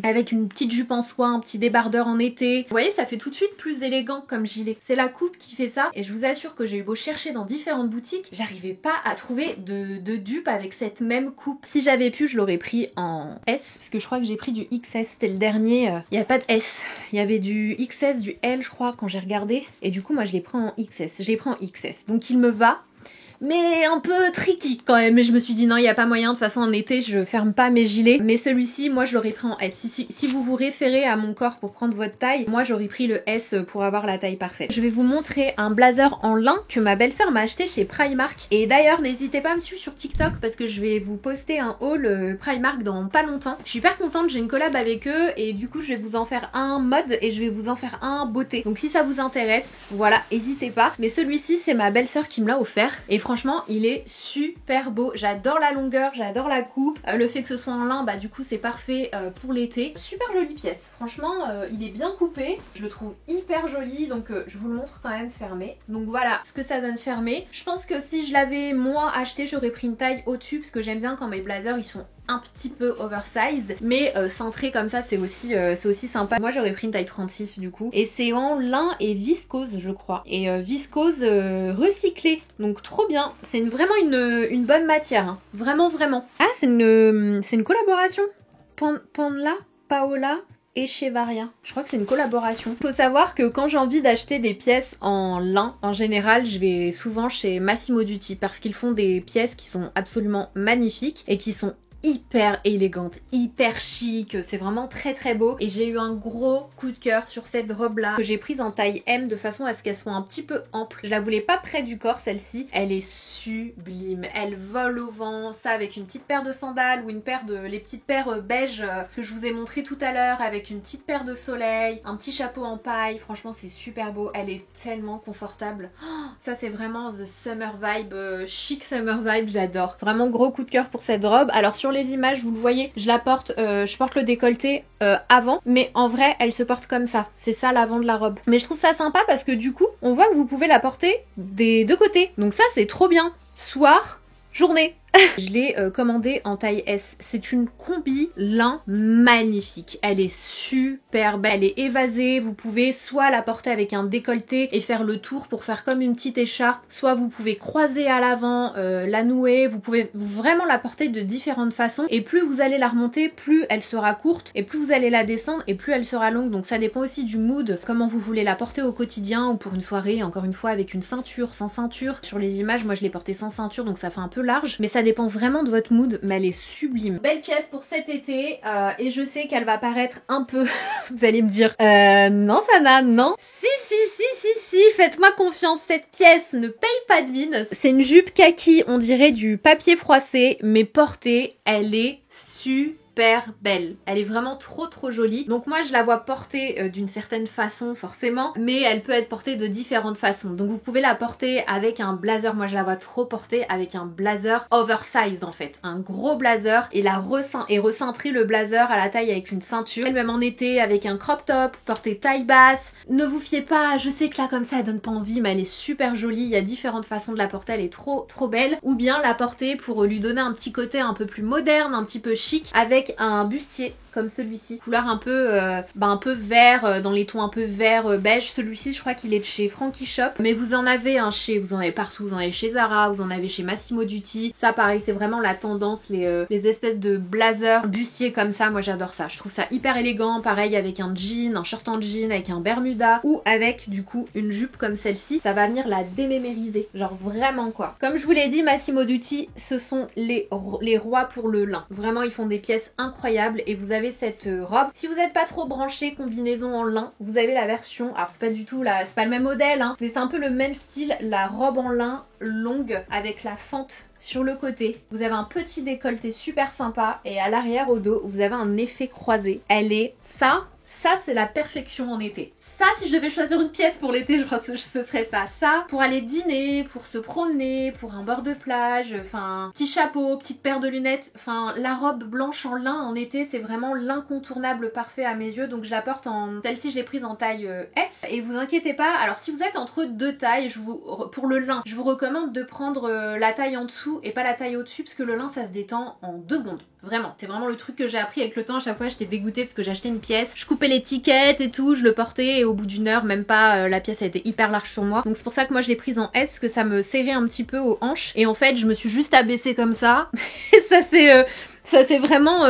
avec une petite jupe en soie, un petit débardeur en été. Vous voyez ça fait tout de suite plus élégant comme gilet, c'est la coupe qui fait ça, et je vous assure que j'ai eu beau chercher dans différentes boutiques, j'arrivais pas à trouver de dupe avec cette même coupe. Si j'avais pu je l'aurais pris en S, parce que je crois que j'ai pris du XS, c'était le dernier, il n'y a pas de S, il y avait du XS, du L je crois quand j'ai regardé, et du coup moi je l'ai pris en XS, je l'ai pris en XS, donc il me va, mais un peu tricky quand même. Mais je me suis dit non, il n'y a pas moyen, de toute façon en été je ferme pas mes gilets. Mais celui-ci moi je l'aurais pris en S. Si vous vous référez à mon corps pour prendre votre taille, moi j'aurais pris le S pour avoir la taille parfaite. Je vais vous montrer un blazer en lin que ma belle-sœur m'a acheté chez Primark. Et d'ailleurs n'hésitez pas à me suivre sur TikTok parce que je vais vous poster un haul Primark dans pas longtemps. Je suis hyper contente, j'ai une collab avec eux, et du coup je vais vous en faire un mode et je vais vous en faire un beauté. Donc si ça vous intéresse, voilà, n'hésitez pas. Mais celui-ci c'est ma belle-sœur qui me l'a offert, et franchement il est super beau. J'adore la longueur, j'adore la coupe, le fait que ce soit en lin, bah du coup c'est parfait pour l'été. Super jolie pièce, franchement il est bien coupé, je le trouve hyper joli, donc je vous le montre quand même fermé. Donc voilà ce que ça donne fermé. Je pense que si je l'avais moi acheté, j'aurais pris une taille au-dessus parce que j'aime bien quand mes blazers ils sont un petit peu oversized, mais cintré comme ça c'est aussi sympa. Moi j'aurais pris une taille 36 du coup, et c'est en lin et viscose je crois, et viscose recyclée, donc trop bien. C'est vraiment une bonne matière hein. Vraiment. Ah c'est une collaboration Panla, Paola et Chevaria. Je crois que c'est une collaboration. Faut savoir que quand j'ai envie d'acheter des pièces en lin, en général, je vais souvent chez Massimo Dutti parce qu'ils font des pièces qui sont absolument magnifiques et qui sont hyper élégante, hyper chic, c'est vraiment très beau, et j'ai eu un gros coup de cœur sur cette robe là que j'ai prise en taille M de façon à ce qu'elle soit un petit peu ample. Je la voulais pas près du corps celle-ci, elle est sublime, elle vole au vent, ça avec une petite paire de sandales ou les petites paires beige que je vous ai montré tout à l'heure, avec une petite paire de soleil, un petit chapeau en paille, franchement c'est super beau, elle est tellement confortable. Oh, ça c'est vraiment the summer vibe, chic summer vibe, j'adore. Vraiment gros coup de cœur pour cette robe. Alors sur les images vous le voyez, je porte le décolleté avant, mais en vrai elle se porte comme ça, c'est ça l'avant de la robe. Mais je trouve ça sympa parce que du coup on voit que vous pouvez la porter des deux côtés, donc ça c'est trop bien. Soir, journée. Je l'ai commandée en taille S. C'est une combi lin magnifique. Elle est super belle, elle est évasée. Vous pouvez soit la porter avec un décolleté et faire le tour pour faire comme une petite écharpe, soit vous pouvez croiser à l'avant, la nouer. Vous pouvez vraiment la porter de différentes façons. Et plus vous allez la remonter, plus elle sera courte. Et plus vous allez la descendre, et plus elle sera longue. Donc ça dépend aussi du mood, comment vous voulez la porter au quotidien ou pour une soirée, encore une fois avec une ceinture, sans ceinture. Sur les images, moi je l'ai portée sans ceinture, donc ça fait un peu large. Mais ça dépend vraiment de votre mood, mais elle est sublime. Belle pièce pour cet été, et je sais qu'elle va paraître un peu... vous allez me dire, non Sana, non. Si, faites-moi confiance, cette pièce ne paye pas de mine. C'est une jupe kaki, on dirait du papier froissé, mais portée, elle est super belle. Elle est vraiment trop jolie. Donc moi je la vois portée d'une certaine façon forcément, mais elle peut être portée de différentes façons. Donc vous pouvez la porter avec un blazer. Moi je la vois trop portée avec un blazer oversized en fait. Un gros blazer et recintrer le blazer à la taille avec une ceinture. Même en été avec un crop top, porter taille basse. Ne vous fiez pas, je sais que là comme ça elle donne pas envie, mais elle est super jolie. Il y a différentes façons de la porter, elle est trop belle. Ou bien la porter pour lui donner un petit côté un peu plus moderne, un petit peu chic, avec un bustier comme celui-ci, couleur un peu vert, dans les tons un peu vert beige. Celui-ci je crois qu'il est de chez Frankie Shop, mais vous en avez vous en avez partout, vous en avez chez Zara, vous en avez chez Massimo Dutti. Ça pareil, c'est vraiment la tendance, les espèces de blazers bustier comme ça. Moi j'adore ça, je trouve ça hyper élégant. Pareil avec un jean, un short en jean, avec un bermuda ou avec du coup une jupe comme celle-ci, ça va venir la démémériser, genre vraiment quoi. Comme je vous l'ai dit, Massimo Dutti, ce sont les rois pour le lin. Vraiment ils font des pièces incroyables et vous avez cette robe. Si vous n'êtes pas trop branché combinaison en lin, vous avez la version, alors c'est pas du tout c'est pas le même modèle hein, mais c'est un peu le même style, la robe en lin longue avec la fente sur le côté. Vous avez un petit décolleté super sympa et à l'arrière au dos vous avez un effet croisé. Elle est ça c'est la perfection en été. Ça, si je devais choisir une pièce pour l'été, je crois que ce serait ça. Ça, pour aller dîner, pour se promener, pour un bord de plage, enfin, petit chapeau, petite paire de lunettes, enfin, la robe blanche en lin en été, c'est vraiment l'incontournable parfait à mes yeux. Donc je la porte en... Celle-ci, je l'ai prise en taille S. Et vous inquiétez pas, alors si vous êtes entre deux tailles, pour le lin, je vous recommande de prendre la taille en dessous et pas la taille au-dessus, parce que le lin, ça se détend en 2 secondes. Vraiment, c'est vraiment le truc que j'ai appris avec le temps. À chaque fois j'étais dégoûtée parce que j'achetais une pièce, je coupais l'étiquette et tout, je le portais et au bout d'une heure, même pas, la pièce a été hyper large sur moi. Donc c'est pour ça que moi je l'ai prise en S, parce que ça me serrait un petit peu aux hanches. Et en fait je me suis juste abaissée comme ça. Et ça c'est vraiment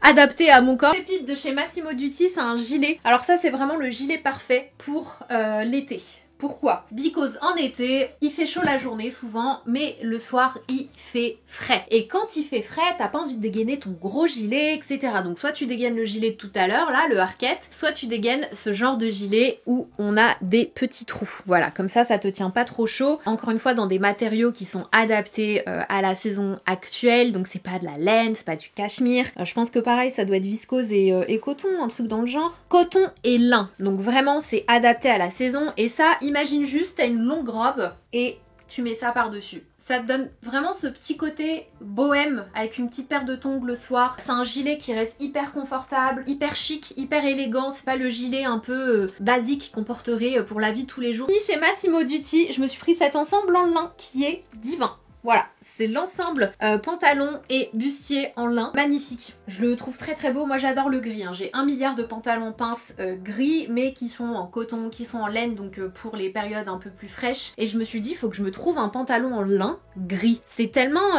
adapté à mon corps. Pépite de chez Massimo Dutti, c'est un gilet. Alors ça c'est vraiment le gilet parfait pour l'été. Pourquoi? Because en été, il fait chaud la journée souvent, mais le soir, il fait frais. Et quand il fait frais, t'as pas envie de dégainer ton gros gilet, etc. Donc soit tu dégaines le gilet de tout à l'heure, là, le Arket, soit tu dégaines ce genre de gilet où on a des petits trous. Voilà, comme ça te tient pas trop chaud. Encore une fois, dans des matériaux qui sont adaptés à la saison actuelle, donc c'est pas de la laine, c'est pas du cachemire. Je pense que pareil, ça doit être viscose et coton, un truc dans le genre. Coton et lin, donc vraiment c'est adapté à la saison. Et ça, imagine juste, t'as une longue robe et tu mets ça par-dessus. Ça te donne vraiment ce petit côté bohème avec une petite paire de tongs le soir. C'est un gilet qui reste hyper confortable, hyper chic, hyper élégant. C'est pas le gilet un peu basique qu'on porterait pour la vie de tous les jours. Chez Massimo Dutti, je me suis pris cet ensemble en lin qui est divin. Voilà, c'est l'ensemble pantalon et bustier en lin, magnifique. Je le trouve très beau, moi j'adore le gris, hein. J'ai 1 milliard de pantalons pinces gris, mais qui sont en coton, qui sont en laine, donc pour les périodes un peu plus fraîches. Et je me suis dit, il faut que je me trouve un pantalon en lin gris. C'est tellement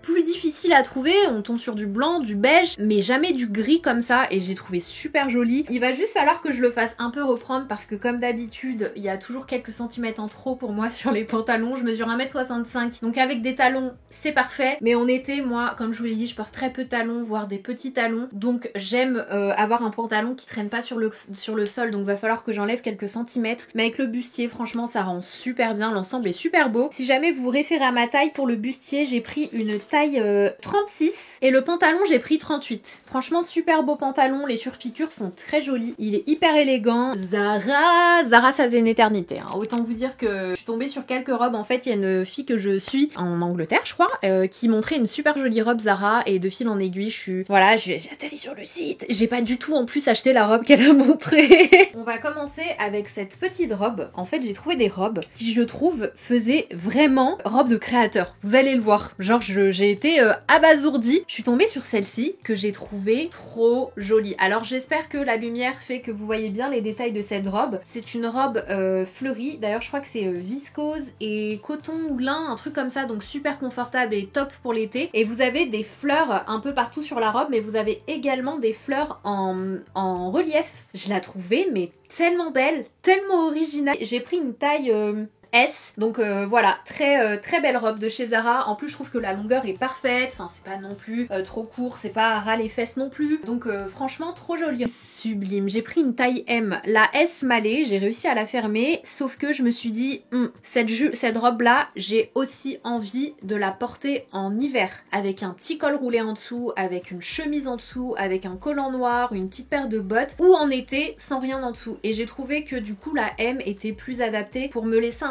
plus difficile à trouver, on tombe sur du blanc, du beige, mais jamais du gris comme ça, et j'ai trouvé super joli. Il va juste falloir que je le fasse un peu reprendre, parce que comme d'habitude, il y a toujours quelques centimètres en trop pour moi sur les pantalons. Je mesure 1m65, donc avec des talons c'est parfait, mais en été moi comme je vous l'ai dit je porte très peu de talons, voire des petits talons, donc j'aime avoir un pantalon qui traîne pas sur le sol, donc va falloir que j'enlève quelques centimètres, mais avec le bustier franchement ça rend super bien, l'ensemble est super beau. Si jamais vous vous référez à ma taille pour le bustier, j'ai pris une taille 36 et le pantalon j'ai pris 38. Franchement super beau pantalon, les surpiqûres sont très jolies, il est hyper élégant. Zara ça faisait une éternité, hein. Autant vous dire que je suis tombée sur quelques robes, en fait il y a une fille que je suis Gucci en Angleterre je crois, qui montrait une super jolie robe Zara et de fil en aiguille j'ai atterri sur le site. J'ai pas du tout en plus acheté la robe qu'elle a montrée. On va commencer avec cette petite robe. En fait j'ai trouvé des robes qui je trouve faisaient vraiment robe de créateur. Vous allez le voir. Genre j'ai été abasourdie. Je suis tombée sur celle-ci que j'ai trouvée trop jolie. Alors j'espère que la lumière fait que vous voyez bien les détails de cette robe. C'est une robe fleurie. D'ailleurs je crois que c'est viscose et coton ou lin, un truc comme ça. Donc super confortable et top pour l'été. Et vous avez des fleurs un peu partout sur la robe, mais vous avez également des fleurs en relief. Je la trouvais mais tellement belle, tellement originale. J'ai pris une taille S, donc voilà, très belle robe de chez Zara. En plus je trouve que la longueur est parfaite, enfin c'est pas non plus trop court, c'est pas ras les fesses non plus, donc franchement trop jolie, sublime. J'ai pris une taille M, la S m'allait, j'ai réussi à la fermer, sauf que je me suis dit cette robe là j'ai aussi envie de la porter en hiver, avec un petit col roulé en dessous, avec une chemise en dessous, avec un collant noir, une petite paire de bottes, ou en été sans rien en dessous. Et j'ai trouvé que du coup la M était plus adaptée pour me laisser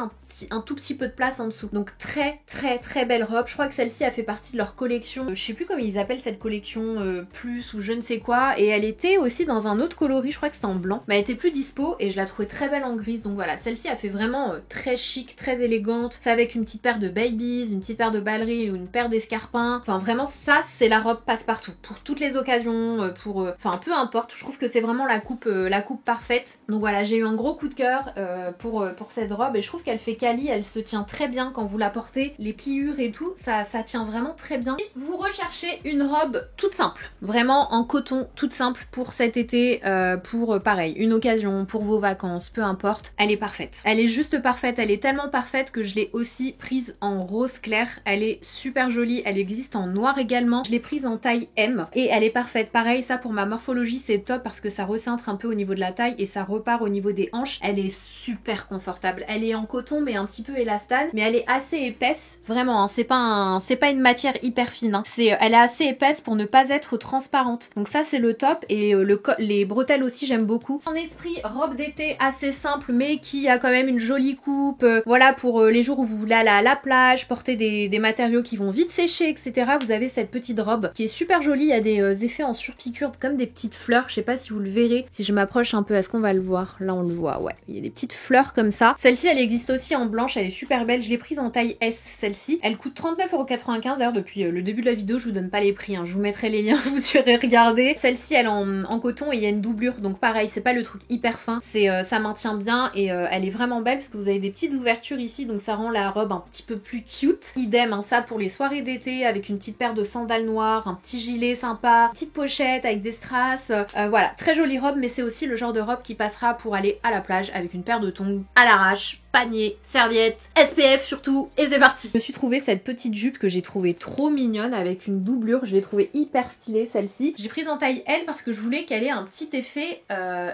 un tout petit peu de place en dessous. Donc très belle robe. Je crois que celle-ci a fait partie de leur collection, je sais plus comment ils appellent cette collection, plus ou je ne sais quoi, et elle était aussi dans un autre coloris, je crois que c'était en blanc, mais elle était plus dispo et je la trouvais très belle en grise. Donc voilà, celle-ci a fait vraiment très chic, très élégante. C'est avec une petite paire de babies, une petite paire de ballerines ou une paire d'escarpins. Enfin vraiment ça c'est la robe passe-partout pour toutes les occasions, enfin peu importe. Je trouve que c'est vraiment la coupe parfaite. Donc voilà, j'ai eu un gros coup de cœur pour cette robe et je trouve qu'elle fait quali, elle se tient très bien quand vous la portez, les pliures et tout, ça tient vraiment très bien. Si vous recherchez une robe toute simple, vraiment en coton, toute simple pour cet été, pour pareil, une occasion, pour vos vacances, peu importe, elle est parfaite. Elle est juste parfaite, elle est tellement parfaite que je l'ai aussi prise en rose clair, elle est super jolie, elle existe en noir également, je l'ai prise en taille M et elle est parfaite. Pareil, ça pour ma morphologie c'est top parce que ça recintre un peu au niveau de la taille et ça repart au niveau des hanches, elle est super confortable, elle est en coton mais un petit peu élastane, mais elle est assez épaisse, vraiment, hein, c'est pas une matière hyper fine, hein. Elle est assez épaisse pour ne pas être transparente, donc ça c'est le top. Et les bretelles aussi j'aime beaucoup. En esprit robe d'été assez simple mais qui a quand même une jolie coupe, voilà, pour les jours où vous voulez aller à la plage, porter des matériaux qui vont vite sécher, etc. Vous avez cette petite robe qui est super jolie, il y a des effets en surpiqûre comme des petites fleurs, je sais pas si vous le verrez, si je m'approche un peu, est-ce qu'on va le voir? Là on le voit, ouais, il y a des petites fleurs comme ça. Celle-ci elle existe aussi en blanche, elle est super belle, je l'ai prise en taille S celle-ci, elle coûte 39,95 €. D'ailleurs depuis le début de la vidéo je vous donne pas les prix, hein. Je vous mettrai les liens, vous irez regarder. Celle-ci elle est en coton et il y a une doublure, donc pareil c'est pas le truc hyper fin, ça maintient bien et elle est vraiment belle parce que vous avez des petites ouvertures ici, donc ça rend la robe un petit peu plus cute. Idem hein, ça pour les soirées d'été avec une petite paire de sandales noires, un petit gilet sympa, petite pochette avec des strass, voilà, très jolie robe, mais c'est aussi le genre de robe qui passera pour aller à la plage avec une paire de tongs à l'arrache, panier, serviette, SPF surtout, et c'est parti. Je me suis trouvé cette petite jupe que j'ai trouvée trop mignonne avec une doublure, je l'ai trouvée hyper stylée celle-ci. J'ai prise en taille L parce que je voulais qu'elle ait un petit effet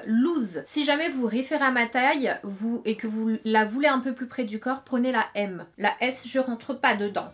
loose. Si jamais vous référez à ma taille et que vous la voulez un peu plus près du corps, prenez la M. La S je rentre pas dedans,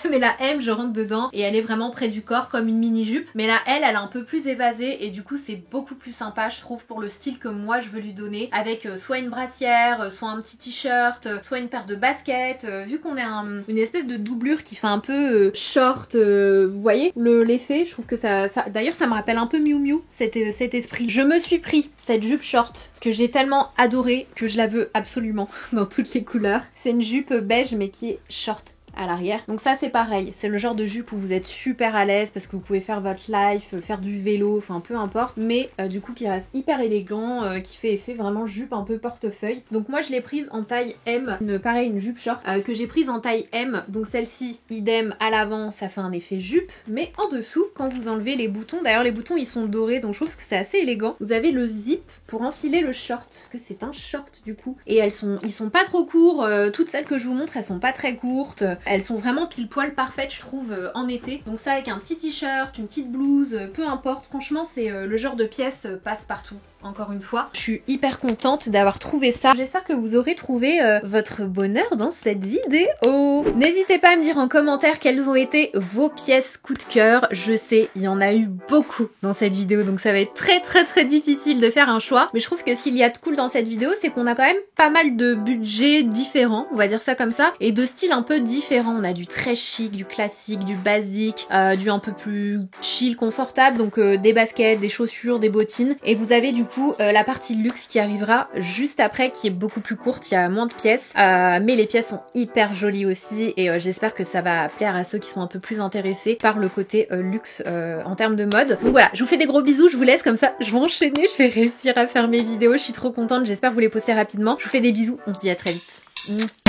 mais la M je rentre dedans et elle est vraiment près du corps comme une mini jupe, mais la L elle est un peu plus évasée et du coup c'est beaucoup plus sympa je trouve pour le style que moi je veux lui donner, avec soit une brassière, soit un petit t-shirt, soit une paire de baskets, vu qu'on a une espèce de doublure qui fait un peu short, vous voyez l'effet, je trouve que ça d'ailleurs ça me rappelle un peu Miu Miu cet esprit. Je me suis pris cette jupe short que j'ai tellement adorée que je la veux absolument dans toutes les couleurs. C'est une jupe beige mais qui est short à l'arrière. Donc ça c'est pareil, c'est le genre de jupe où vous êtes super à l'aise parce que vous pouvez faire votre life, faire du vélo, enfin peu importe, mais du coup qui reste hyper élégant, qui fait effet vraiment jupe un peu portefeuille. Donc moi je l'ai prise en taille M, une jupe short que j'ai prise en taille M, donc celle-ci idem à l'avant ça fait un effet jupe, mais en dessous quand vous enlevez les boutons, d'ailleurs les boutons ils sont dorés donc je trouve que c'est assez élégant, vous avez le zip pour enfiler le short, que c'est un short du coup, et ils sont pas trop courts, toutes celles que je vous montre elles sont pas très courtes, elles sont vraiment pile poil parfaites je trouve en été. Donc ça avec un petit t-shirt, une petite blouse, peu importe, franchement c'est le genre de pièce passe partout. encore une fois. Je suis hyper contente d'avoir trouvé ça. J'espère que vous aurez trouvé votre bonheur dans cette vidéo. N'hésitez pas à me dire en commentaire quelles ont été vos pièces coup de cœur. Je sais, il y en a eu beaucoup dans cette vidéo, donc ça va être très difficile de faire un choix. Mais je trouve que s'il y a de cool dans cette vidéo, c'est qu'on a quand même pas mal de budgets différents, on va dire ça comme ça, et de styles un peu différents. On a du très chic, du classique, du basique, du un peu plus chill, confortable, donc des baskets, des chaussures, des bottines. Et vous avez du coup la partie luxe qui arrivera juste après, qui est beaucoup plus courte, il y a moins de pièces, mais les pièces sont hyper jolies aussi, et j'espère que ça va plaire à ceux qui sont un peu plus intéressés par le côté luxe en termes de mode. Donc voilà, je vous fais des gros bisous, je vous laisse comme ça, je vais enchaîner, je vais réussir à faire mes vidéos, je suis trop contente, j'espère vous les poster rapidement. Je vous fais des bisous, on se dit à très vite.